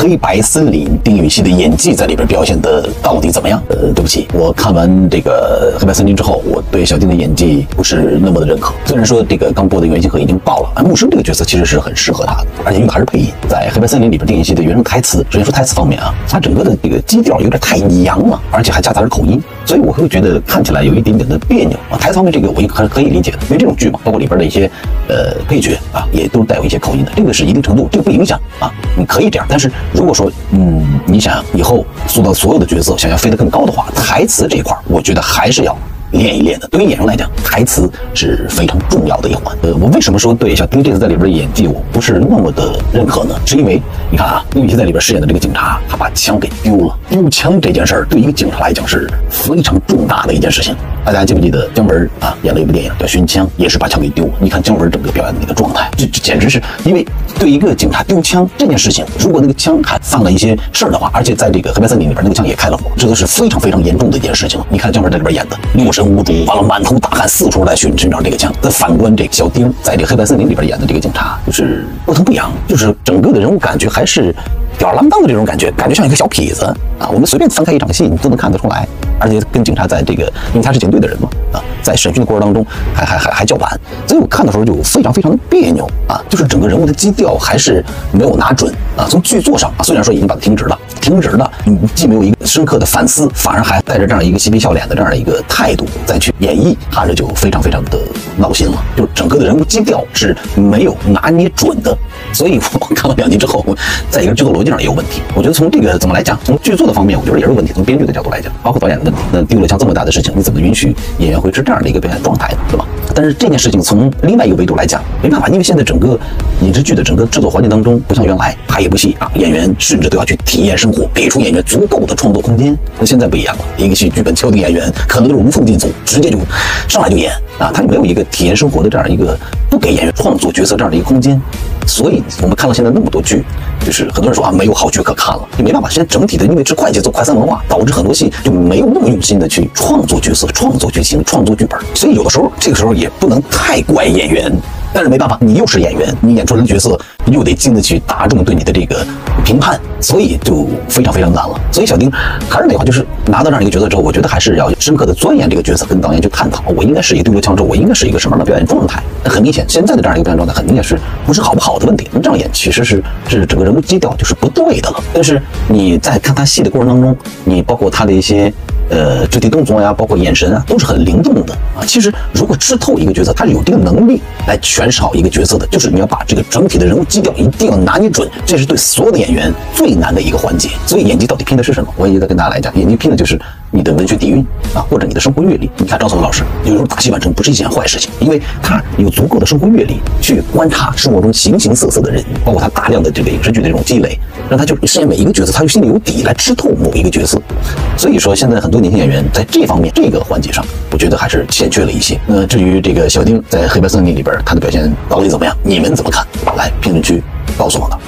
黑白森林丁禹兮的演技在里边表现的到底怎么样？对不起，我看完这个黑白森林之后，我对小丁的演技不是那么的认可。虽然说这个刚播的原型盒已经爆了，木生这个角色其实是很适合他的，而且用的还是配音。在黑白森林里边，丁禹兮的原声台词，首先说台词方面啊，他整个的这个基调有点太洋了，而且还夹杂着口音，所以我会觉得看起来有一点点的别扭啊。台词方面这个我也可以理解的，因为这种剧嘛，包括里边的一些配角啊，也都带有一些口音的，这个是一定程度，这个不影响啊，你可以这样。但是如果说你想以后塑造所有的角色，想要飞得更高的话，台词这一块，我觉得还是要练一练的。对于演员来讲，台词是非常重要的一环。我为什么说对小丁这次在里边的演技我不是那么的认可呢？是因为你看啊，丁禹兮在里边饰演的这个警察，他把枪给丢了。丢枪这件事儿对一个警察来讲是非常重大的一件事情。大家记不记得姜文啊演了一部电影叫《寻枪》，也是把枪给丢了。你看姜文整个表演的那个状态，这简直是因为对一个警察丢枪这件事情，如果那个枪还犯了一些事儿的话，而且在这个黑白森林里边那个枪也开了火，这都是非常非常严重的一件事情。你看姜文在里边演的六神无主，完了满头大汗，四处来寻找这个枪。但反观这个小丁在这个黑白森林里边演的这个警察，就是不疼不痒，就是整个的人物感觉还是吊儿郎当的这种感觉，感觉像一个小痞子啊。我们随便翻开一场戏，你都能看得出来。而且跟警察在这个，因为他是警队的人嘛，啊，在审讯的过程当中还叫板，所以我看的时候就非常非常的别扭啊，就是整个人物的基调还是没有拿准啊。从剧作上啊，虽然说已经把它停止了，既没有一个深刻的反思，反而还带着这样一个嬉皮笑脸的这样的一个态度再去演绎，看着就非常非常的闹心了，就整个的人物基调是没有拿捏准的。所以我看完2集之后，在一个剧作逻辑上也有问题。我觉得从这个怎么来讲，从剧作的方面，我觉得也是有问题。从编剧的角度来讲，包括导演的问题，那丢了枪这么大的事情，你怎么允许演员会是这样的一个表演状态呢？对吧？但是这件事情从另外一个维度来讲，没办法，因为现在整个影视剧的整个制作环境当中，不像原来拍一部戏啊，演员甚至都要去体验生活，给出演员足够的创作空间。那现在不一样了，一个戏剧本敲定演员，可能就是无缝进组，直接就上来就演啊，他就没有一个体验生活的这样一个，不给演员创作角色这样的一个空间。所以我们看到现在那么多剧，就是很多人说啊没有好剧可看了，也没办法，现在整体的因为是快节奏、快餐文化，导致很多戏就没有那么用心的去创作角色、创作剧情、创作剧本。所以有的时候这个时候也不能太怪演员，但是没办法，你又是演员，你演出来的角色又得经得起大众对你的这个评判，所以就非常非常难了。所以小丁还是那话，就是拿到这样一个角色之后，我觉得还是要深刻的钻研这个角色，跟导演去探讨，我应该是一个丢了枪之后，我应该是一个什么样的表演状态。那很明显，现在的这样一个表演状态，很明显是不是好不好的问题。这样演其实是整个人物基调就是不对的了。但是你在看他戏的过程当中，你包括他的一些肢体动作呀，包括眼神啊，都是很灵动的啊。其实如果吃透一个角色，他是有这个能力来诠释好一个角色的，就是你要把这个整体的人物基调一定要拿捏准，这是对所有的演员最难的一个环节。所以演技到底拼的是什么？我也在跟大家来讲，演技拼的就是你的文学底蕴啊，或者你的生活阅历。你看赵颂文老师有时候打戏完成不是一件坏事情，因为他有足够的生活阅历去观察生活中形形色色的人，包括他大量的这个影视剧的这种积累，让他就饰演每一个角色，他就心里有底来吃透某一个角色。所以说现在很多年轻演员在这方面这个环节上，我觉得还是欠缺了一些。那至于这个小丁在黑白森林里边他的表现到底怎么样，你们怎么看？来评论区告诉我呢。